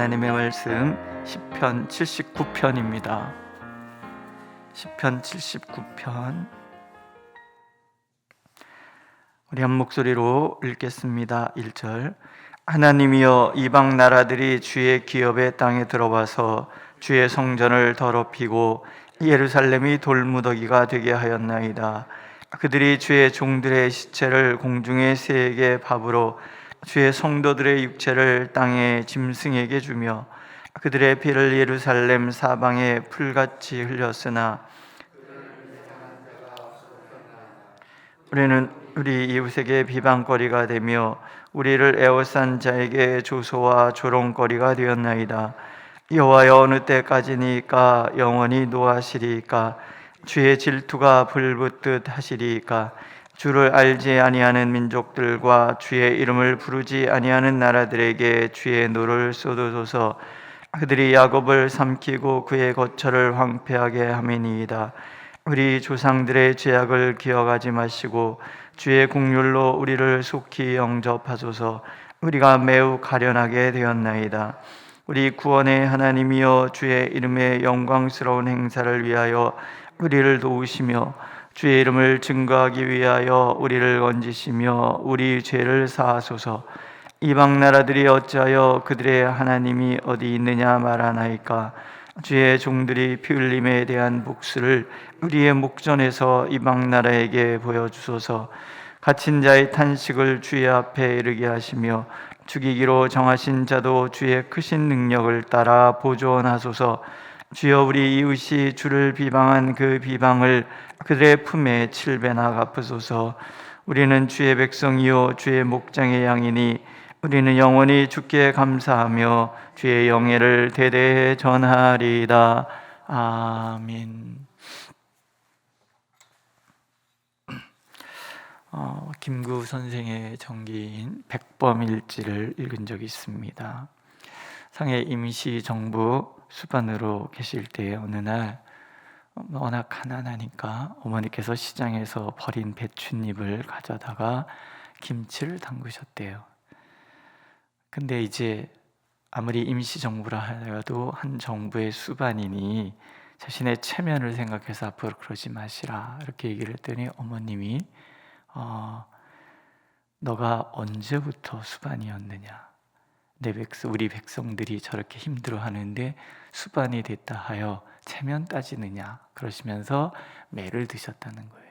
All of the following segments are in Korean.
하나님의 말씀 시편 79편입니다. 시편 79편 우리 한 목소리로 읽겠습니다. 1절 하나님이여 이방 나라들이 주의 기업의 땅에 들어와서 주의 성전을 더럽히고 예루살렘이 돌무더기가 되게 하였나이다. 그들이 주의 종들의 시체를 공중의 새에게 밥으로 주의 성도들의 육체를 땅의 짐승에게 주며 그들의 피를 예루살렘 사방에 풀같이 흘렸으나 우리는 우리 이웃에게 비방거리가 되며 우리를 에워싼 자에게 조소와 조롱거리가 되었나이다. 여호와여 어느 때까지니까 영원히 노하시리이까 주의 질투가 불붙듯 하시리이까 주를 알지 아니하는 민족들과 주의 이름을 부르지 아니하는 나라들에게 주의 노를 쏟으소서. 그들이 야곱을 삼키고 그의 거처를 황폐하게 함이니이다. 우리 조상들의 죄악을 기억하지 마시고 주의 긍휼로 우리를 속히 영접하소서. 우리가 매우 가련하게 되었나이다. 우리 구원의 하나님이여 주의 이름의 영광스러운 행사를 위하여 우리를 도우시며 주의 이름을 증거하기 위하여 우리를 건지시며 우리 죄를 사하소서. 이방 나라들이 어찌하여 그들의 하나님이 어디 있느냐 말하나이까. 주의 종들이 피 흘림에 대한 복수를 우리의 목전에서 이방 나라에게 보여주소서. 갇힌 자의 탄식을 주의 앞에 이르게 하시며 죽이기로 정하신 자도 주의 크신 능력을 따라 보존하소서. 주여 우리 이웃이 주를 비방한 그 비방을 그들의 품에 7배나 갚으소서. 우리는 주의 백성이요 주의 목장의 양이니 우리는 영원히 주께 감사하며 주의 영예를 대대에 전하리이다. 아멘. 김구 선생의 정기인 백범일지를 읽은 적이 있습니다. 상해 임시정부 수반으로 계실 때 어느 날 워낙 가난하니까 어머니께서 시장에서 버린 배춧잎을 가져다가 김치를 담그셨대요. 근데 이제 아무리 임시정부라 하여도 한 정부의 수반이니 자신의 체면을 생각해서 앞으로 그러지 마시라 이렇게 얘기를 했더니 어머님이 너가 언제부터 수반이었느냐? 우리 백성들이 저렇게 힘들어하는데 수반이 됐다 하여 체면 따지느냐? 그러시면서 매를 드셨다는 거예요.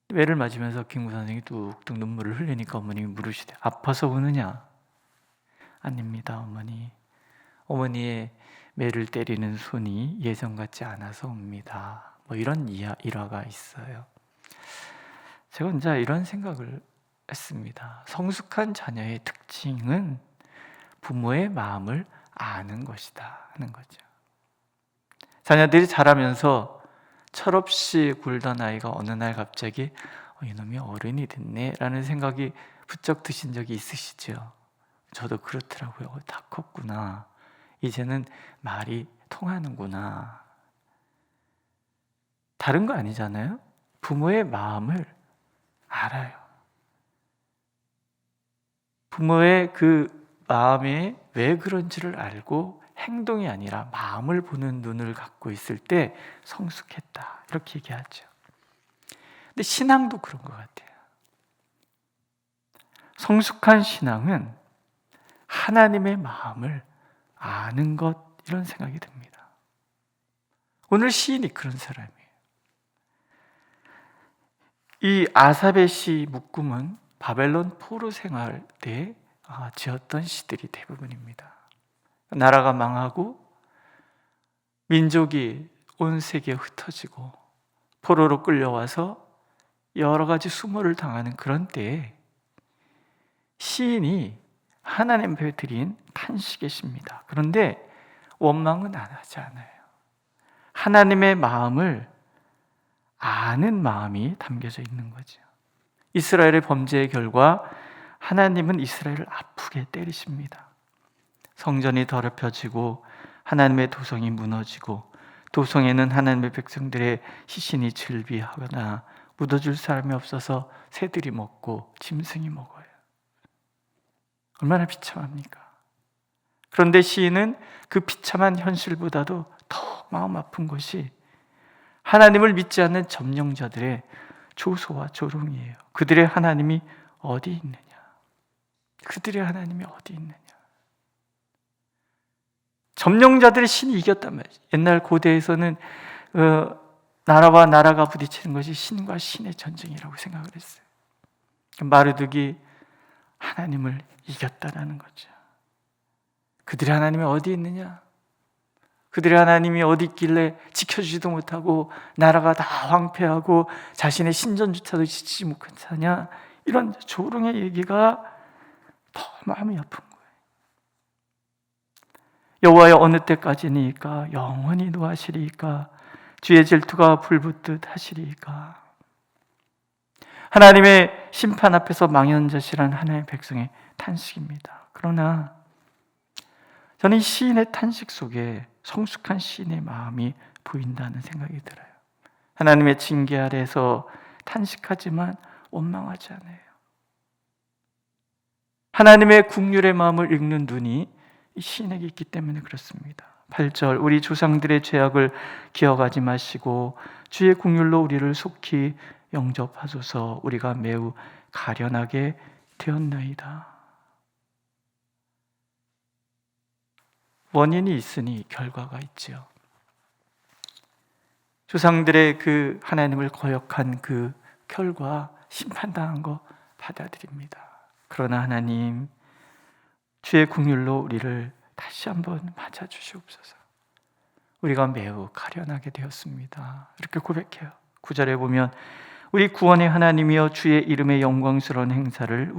매를 맞으면서 김구 선생이 뚝뚝 눈물을 흘리니까 어머님이 물으시대. 아파서 우느냐? 아닙니다, 어머니. 어머니의 매를 때리는 손이 예전 같지 않아서 옵니다. 이런 일화가 있어요. 제가 혼자 이런 생각을 했습니다. 성숙한 자녀의 특징은 부모의 마음을 아는 것이다 하는 거죠. 자녀들이 자라면서 철없이 굴던 아이가 어느 날 갑자기 이놈이 어른이 됐네 라는 생각이 부쩍 드신 적이 있으시죠? 저도 그렇더라고요. 다 컸구나. 이제는 말이 통하는구나. 다른 거 아니잖아요? 부모의 마음을 알아요. 부모의 그 마음에 왜 그런지를 알고 행동이 아니라 마음을 보는 눈을 갖고 있을 때 성숙했다 이렇게 얘기하죠. 근데 신앙도 그런 것 같아요. 성숙한 신앙은 하나님의 마음을 아는 것 이런 생각이 듭니다. 오늘 시인이 그런 사람이에요. 이 아삽의 시 묶음은 바벨론 포로 생활 때 지었던 시들이 대부분입니다. 나라가 망하고 민족이 온 세계에 흩어지고 포로로 끌려와서 여러 가지 수모를 당하는 그런 때에 시인이 하나님 앞에 드린 탄식의 시입니다. 그런데 원망은 안 하지 않아요. 하나님의 마음을 아는 마음이 담겨져 있는 거죠. 이스라엘의 범죄의 결과 하나님은 이스라엘을 아프게 때리십니다. 성전이 더럽혀지고 하나님의 도성이 무너지고 도성에는 하나님의 백성들의 시신이 즐비하거나 묻어줄 사람이 없어서 새들이 먹고 짐승이 먹어요. 얼마나 비참합니까? 그런데 시인은 그 비참한 현실보다도 더 마음 아픈 것이 하나님을 믿지 않는 점령자들의 조소와 조롱이에요. 그들의 하나님이 어디 있느냐? 그들의 하나님이 어디 있느냐? 점령자들의 신이 이겼단 말이죠. 옛날 고대에서는 나라와 나라가 부딪히는 것이 신과 신의 전쟁이라고 생각을 했어요. 마르둑이 하나님을 이겼다라는 거죠. 그들의 하나님이 어디 있느냐? 그들의 하나님이 어디 있길래 지켜주지도 못하고 나라가 다 황폐하고 자신의 신전조차도 지키지 못하냐? 이런 조롱의 얘기가 더 마음이 아픈 거예요. 여호와여 어느 때까지니까 영원히 노하시리이까 주의 질투가 불붙듯 하시리이까. 하나님의 심판 앞에서 망연자실한 하나님의 백성의 탄식입니다. 그러나 저는 이 시인의 탄식 속에 성숙한 시인의 마음이 보인다는 생각이 들어요. 하나님의 징계 아래에서 탄식하지만 원망하지 않아요. 하나님의 긍휼의 마음을 읽는 눈이 이 시인에게 있기 때문에 그렇습니다. 8절 우리 조상들의 죄악을 기억하지 마시고 주의 긍휼로 우리를 속히 영접하소서. 우리가 매우 가련하게 되었나이다. 원인이 있으니 결과가 있지요. 조상들의 그 하나님을 거역한 그 결과 심판당한 거 받아들입니다. 그러나 하나님 주의 긍휼로 우리를 다시 한번 맞아주시옵소서. 우리가 매우 가련하게 되었습니다. 이렇게 고백해요. 9절에 보면 우리 구원의 하나님이여 주의 이름의 영광스러운 행사를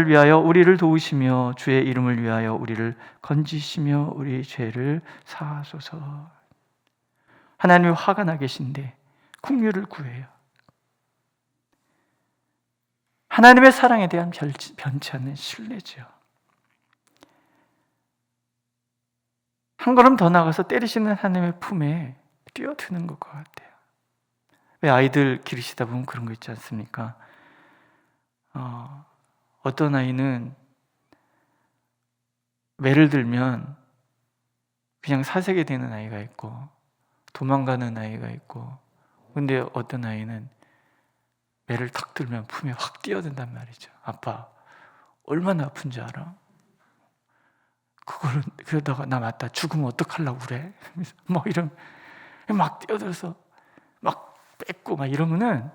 위하여 우리를 도우시며 주의 이름을 위하여 우리를 건지시며 우리 죄를 사하소서. 하나님이 화가 나 계신데 긍휼을 구해요. 하나님의 사랑에 대한 변치 않는 신뢰죠. 한 걸음 더 나가서 때리시는 하나님의 품에 뛰어드는 것과 같아요. 왜 아이들 기르시다 보면 그런 거 있지 않습니까? 어떤 아이는 매를 들면 그냥 사색이 되는 아이가 있고 도망가는 아이가 있고, 근데 어떤 아이는 매를 탁 들면 품에 확 뛰어든단 말이죠. 아빠 얼마나 아픈지 알아? 그러다가 나 맞다 죽으면 어떡하려고 그래? 뭐 이런 막 뛰어들어서 막 뺏고 막 이러면은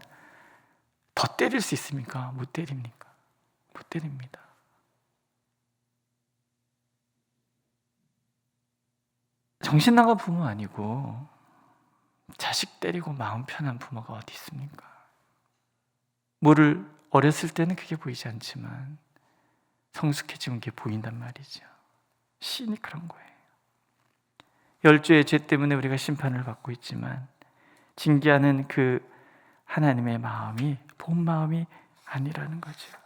더 때릴 수 있습니까? 못 때립니까? 못 때립니다. 정신 나간 부모 아니고 자식 때리고 마음 편한 부모가 어디 있습니까? 뭐를 어렸을 때는 그게 보이지 않지만 성숙해지면 그게 보인단 말이죠. 시인이 그런 거예요. 열조의 죄 때문에 우리가 심판을 받고 있지만 징계하는 그 하나님의 마음이 본 마음이 아니라는 거죠.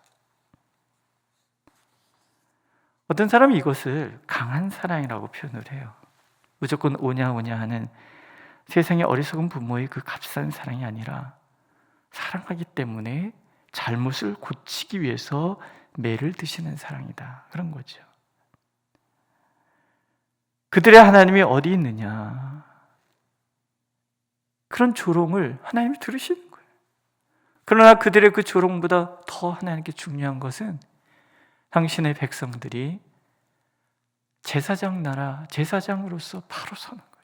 어떤 사람이 이것을 강한 사랑이라고 표현을 해요. 무조건 오냐 하는 세상의 어리석은 부모의 그 값싼 사랑이 아니라 사랑하기 때문에 잘못을 고치기 위해서 매를 드시는 사랑이다, 그런 거죠. 그들의 하나님이 어디 있느냐, 그런 조롱을 하나님이 들으시는 거예요. 그러나 그들의 그 조롱보다 더 하나님께 중요한 것은 당신의 백성들이 제사장 나라, 제사장으로서 바로 서는 거예요.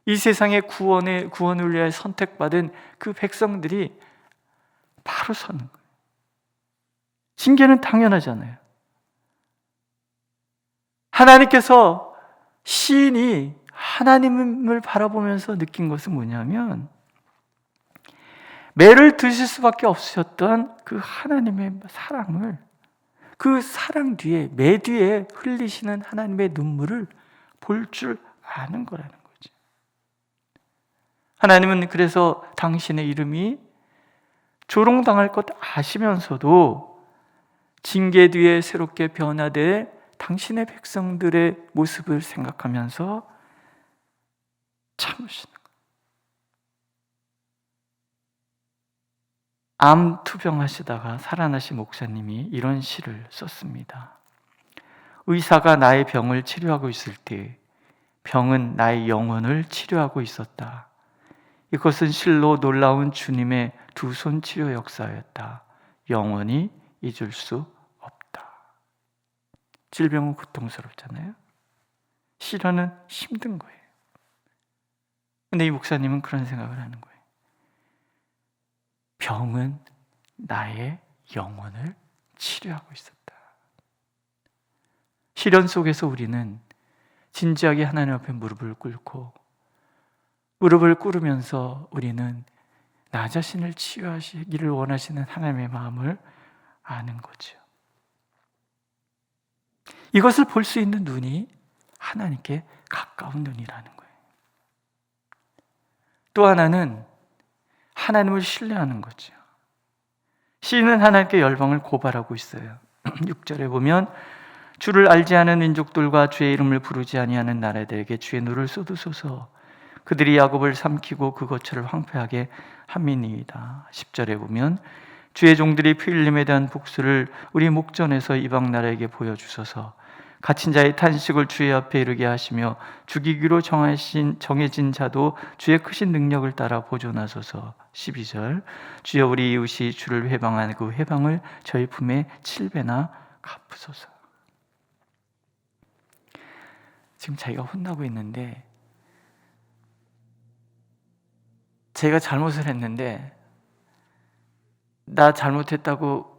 이 세상의 구원을 위해 선택받은 그 백성들이 바로 서는 거예요. 징계는 당연하잖아요. 하나님께서, 시인이 하나님을 바라보면서 느낀 것은 뭐냐면 매를 드실 수밖에 없으셨던 그 하나님의 사랑을, 그 사랑 뒤에, 매 뒤에 흘리시는 하나님의 눈물을 볼 줄 아는 거라는 거죠. 하나님은 그래서 당신의 이름이 조롱당할 것 아시면서도 징계 뒤에 새롭게 변화될 당신의 백성들의 모습을 생각하면서 참으시는 거예요. 암 투병하시다가 살아나신 목사님이 이런 시를 썼습니다. 의사가 나의 병을 치료하고 있을 때 병은 나의 영혼을 치료하고 있었다. 이것은 실로 놀라운 주님의 두 손 치료 역사였다. 영원히 잊을 수 없다. 질병은 고통스럽잖아요. 실현은 힘든 거예요. 근데 이 목사님은 그런 생각을 하는 거예요. 병은 나의 영혼을 치료하고 있었다. 시련 속에서 우리는 진지하게 하나님 앞에 무릎을 꿇고 무릎을 꿇으면서 우리는 나 자신을 치유하시기를 원하시는 하나님의 마음을 아는 거죠. 이것을 볼 수 있는 눈이 하나님께 가까운 눈이라는 거예요. 또 하나는 하나님을 신뢰하는 거죠. 시인은 하나님께 열방을 고발하고 있어요. 6절에 보면 주를 알지 않은 민족들과 주의 이름을 부르지 아니하는 나라들에게 주의 눈을 쏟으소서. 그들이 야곱을 삼키고 그 거처를 황폐하게 함이니이다. 10절에 보면 주의 종들이 피 흘림에 대한 복수를 우리 목전에서 이방 나라에게 보여주소서. 갇힌 자의 탄식을 주의 앞에 이르게 하시며 죽이기로 정해진 자도 주의 크신 능력을 따라 보존하소서. 12절 주여 우리 이웃이 주를 회방한 그 회방을 저희 품에 7배나 갚으소서. 지금 자기가 혼나고 있는데 제가 잘못을 했는데 나 잘못했다고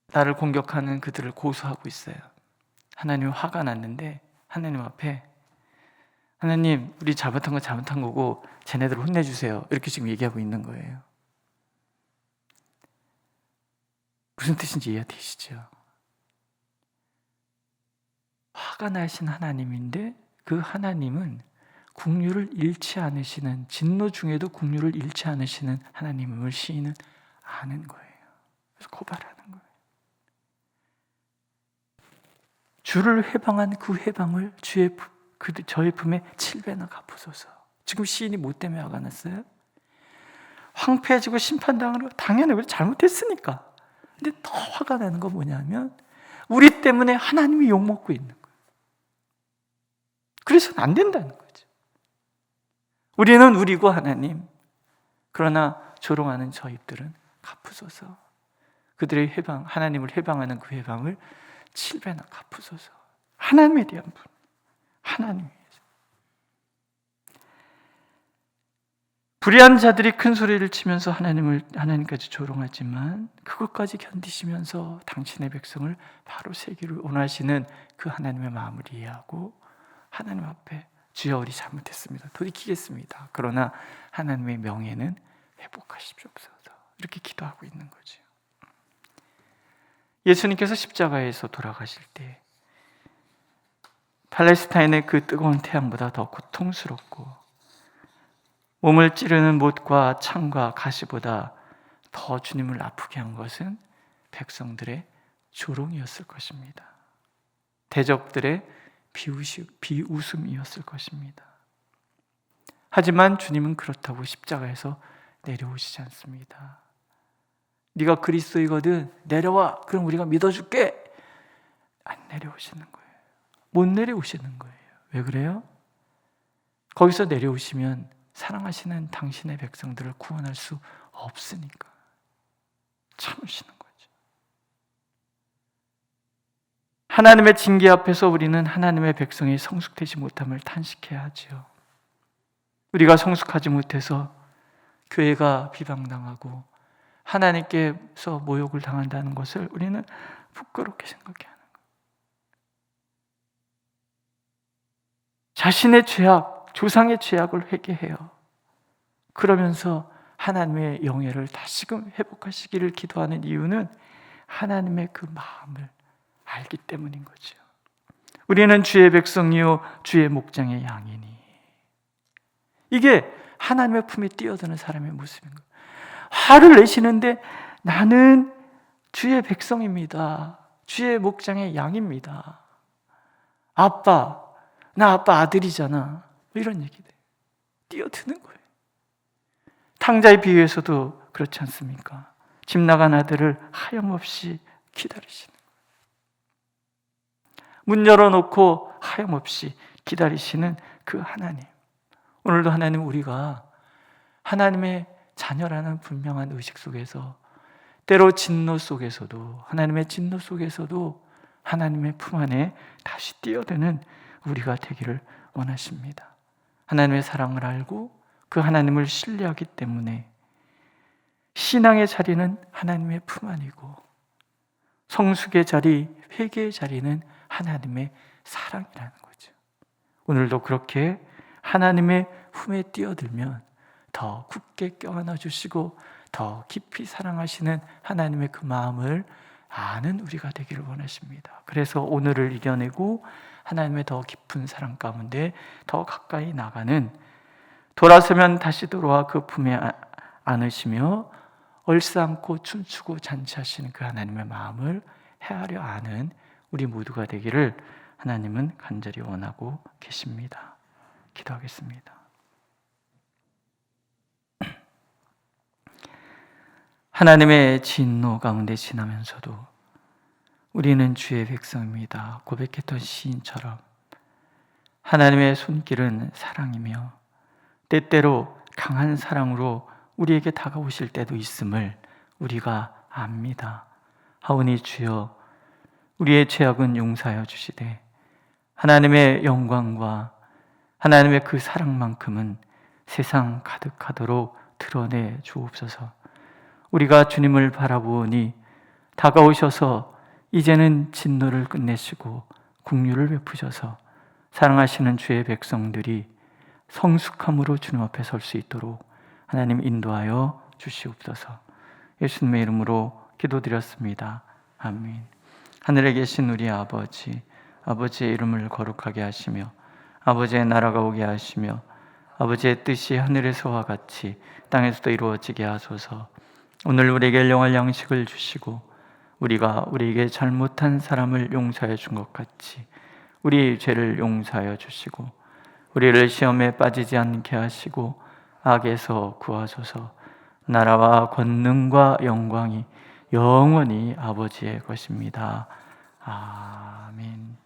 나를 공격하는 그들을 고소하고 있어요. 하나님 화가 났는데 하나님 앞에 하나님 우리 잘못한 건 잘못한 거고 쟤네들 혼내주세요. 이렇게 지금 얘기하고 있는 거예요. 무슨 뜻인지 이해되시죠? 화가 나신 하나님인데 그 하나님은 긍휼을 잃지 않으시는, 진노 중에도 긍휼을 잃지 않으시는 하나님을 시인은 아는 거예요. 그래서 고발하는 거예요. 주를 회방한 그 회방을 저의 품에 7배나 갚으소서. 지금 시인이 뭐 때문에 화가 났어요? 황폐해지고 심판당하는 거 당연히 우리 잘못했으니까. 근데 더 화가 나는 건 뭐냐면 우리 때문에 하나님이 욕먹고 있는 거예요. 그래서는 안 된다는 거죠. 우리는 우리고 하나님, 그러나 조롱하는 저 입들은 갚으소서. 그들의 회방, 하나님을 회방하는 그 회방을 7배나 갚으소서. 하나님에 대한 분, 하나님에 대해서. 불의한 자들이 큰 소리를 치면서 하나님까지 조롱하지만 그것까지 견디시면서 당신의 백성을 바로 세기를 원하시는 그 하나님의 마음을 이해하고 하나님 앞에 주여 우리 잘못했습니다. 돌이키겠습니다. 그러나 하나님의 명예는 회복하십시옵소서. 이렇게 기도하고 있는 거죠. 예수님께서 십자가에서 돌아가실 때 팔레스타인의 그 뜨거운 태양보다 더 고통스럽고 몸을 찌르는 못과 창과 가시보다 더 주님을 아프게 한 것은 백성들의 조롱이었을 것입니다. 대적들의 비웃음이었을 것입니다. 하지만 주님은 그렇다고 십자가에서 내려오시지 않습니다. 네가 그리스도이거든 내려와, 그럼 우리가 믿어줄게. 안 내려오시는 거예요. 못 내려오시는 거예요. 왜 그래요? 거기서 내려오시면 사랑하시는 당신의 백성들을 구원할 수 없으니까 참으시는 거죠. 하나님의 징계 앞에서 우리는 하나님의 백성이 성숙되지 못함을 탄식해야 하지요. 우리가 성숙하지 못해서 교회가 비방당하고 하나님께서 모욕을 당한다는 것을 우리는 부끄럽게 생각해야 하는 거예요. 자신의 죄악, 조상의 죄악을 회개해요. 그러면서 하나님의 영예를 다시금 회복하시기를 기도하는 이유는 하나님의 그 마음을 알기 때문인 거죠. 우리는 주의 백성이요 주의 목장의 양이니. 이게 하나님의 품에 뛰어드는 사람의 모습인 거예요. 화를 내시는데 나는 주의 백성입니다. 주의 목장의 양입니다. 아빠, 나 아빠 아들이잖아. 이런 얘기들 뛰어드는 거예요. 탕자의 비유에서도 그렇지 않습니까? 집 나간 아들을 하염없이 기다리시는 거예요. 문 열어놓고 하염없이 기다리시는 그 하나님. 오늘도 하나님, 우리가 하나님의 자녀라는 분명한 의식 속에서, 때로 진노 속에서도, 하나님의 진노 속에서도 하나님의 품 안에 다시 뛰어드는 우리가 되기를 원하십니다. 하나님의 사랑을 알고 그 하나님을 신뢰하기 때문에 신앙의 자리는 하나님의 품 안이고, 성숙의 자리, 회개의 자리는 하나님의 사랑이라는 거죠. 오늘도 그렇게 하나님의 품에 뛰어들면 더 굳게 껴안아 주시고 더 깊이 사랑하시는 하나님의 그 마음을 아는 우리가 되기를 원하십니다. 그래서 오늘을 이겨내고 하나님의 더 깊은 사랑 가운데 더 가까이 나가는, 돌아서면 다시 돌아와 그 품에 안으시며 얼싸안고 춤추고 잔치하시는 그 하나님의 마음을 헤아려 아는 우리 모두가 되기를 하나님은 간절히 원하고 계십니다. 기도하겠습니다. 하나님의 진노 가운데 지나면서도 우리는 주의 백성입니다. 고백했던 시인처럼 하나님의 손길은 사랑이며 때때로 강한 사랑으로 우리에게 다가오실 때도 있음을 우리가 압니다. 하오니 주여, 우리의 죄악은 용서하여 주시되 하나님의 영광과 하나님의 그 사랑만큼은 세상 가득하도록 드러내 주옵소서. 우리가 주님을 바라보니 다가오셔서 이제는 진노를 끝내시고 긍휼을 베푸셔서 사랑하시는 주의 백성들이 성숙함으로 주님 앞에 설 수 있도록 하나님 인도하여 주시옵소서. 예수님의 이름으로 기도드렸습니다. 아멘. 하늘에 계신 우리 아버지, 아버지의 이름을 거룩하게 하시며 아버지의 나라가 오게 하시며 아버지의 뜻이 하늘에서와 같이 땅에서도 이루어지게 하소서. 오늘 우리에게 일용할 양식을 주시고 우리가 우리에게 잘못한 사람을 용서해 준 것 같이 우리 죄를 용서하여 주시고 우리를 시험에 빠지지 않게 하시고 악에서 구하소서. 나라와 권능과 영광이 영원히 아버지의 것입니다. 아멘.